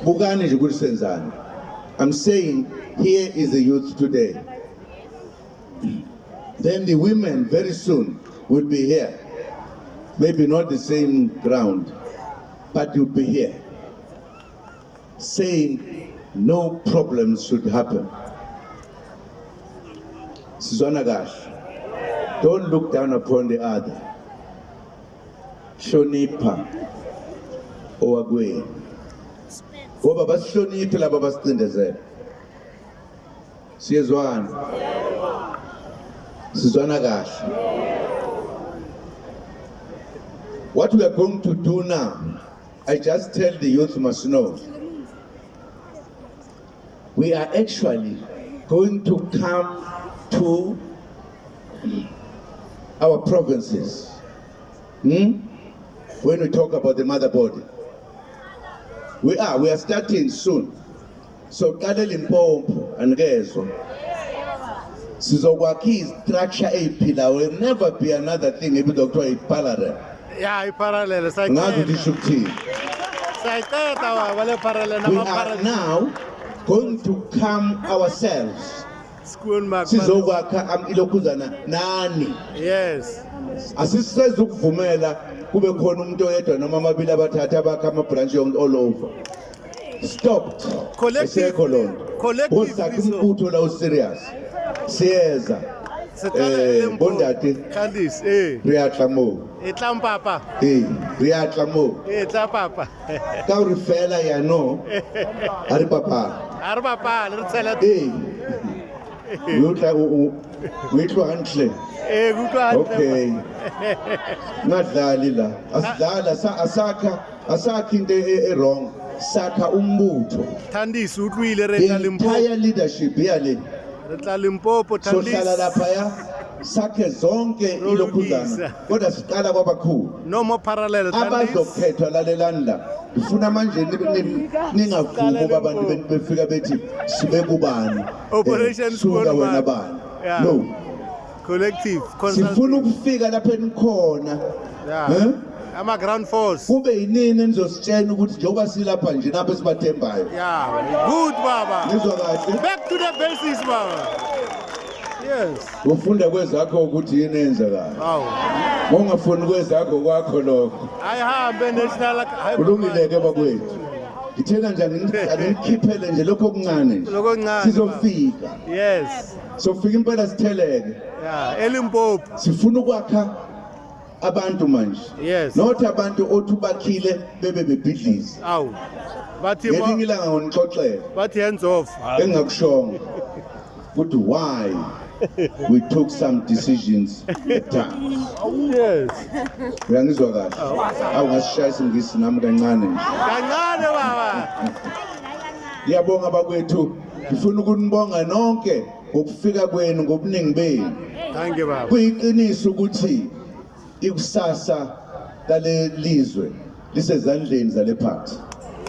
Bukani nje ukuthi senzani. I'm saying here is the youth today. Then the women very soon will be here. Maybe not the same ground, but you'll be here. Saying no problems should happen. Sizwana kahle. Don't look down upon the other. Hlonipha owakweni. Ngoba basihloniphe laba basicindezela. Siyezwana. Sizwana kahle. What we are going to do now, I just tell the youth must know. We are actually going to come to our provinces. When we talk about the mother body. We are starting soon. So Kale Limpopo and Gezo. Sizokwakhi structure pillar will never be another thing if Dr. a parallel. Yeah, parallel. We are now going to come ourselves. Sizokwakha ilokuzana nani. Yes. Asiseze ukuvumela kube khona umuntu oyedwa noma amabili abathathu abakha ama-branch all over. Stopped. Collective. Umbutho la serious. Siyeza. Bondati. Candice. Riyatla mo. Etlam papa. Riyatla mo. Etla papa. Ka o re fela ya no. Ari papa. Ari papa, le tsela. We tlo hantle. Okay. Ngadlali la. Asidlala asakha into wrong. Sakha umbutho. Thandisi utlwile re tla Limpopo. Entire leadership yale. Re tla Limpopo Thandisi. Sohlala lapha ya sakhe zonke ilokhuzana. Kodwa siqala kwabakhulu. No more parallel Thandisi. Abazokhethwa lalelanda. Ngifuna manje ningavumi abantu befika bethi sibe kubani. Operation Suka wena bani. No. Collective. Sifuna ukufika lapha enikhona. Yeah. Ama ground force. Kube yinini nizositshela ukuthi njengoba silapha nje napho sibathembayo. Yeah. Good baba. Nizwa kahle. Back to the basics baba. Yes. Ufunda kwezakho ukuthi yini enzakayo. Ungafuni kwezakho kwakho lokho. Ayihambe national ulungileke bakwethu. Ngithena nje angikhiphele nje lokho okuncane nje. Lokho okuncane. Sizofika. Yes. Sofika impela sitheleke. Yeah, eLimpopo. Sifuna ukwakha abantu manje. Yes. Not abantu othi bakhile bebe bebhidliza. Bathi ngilanga ngonixoxela. Bathi hands off. Engakushonga. But why we took some decisions at times. Yes. Uyangizwa kahle. Awungasishaya isingisi nami kancane nje. Kancane baba. Ngiyabonga bakwethu. Ngifuna ukunibonga nonke ngokufika kwenu ngobuningi benu. Thank you baba. Kuyiqiniso ukuthi ikusasa lale lizwe lisezandleni zale phathi.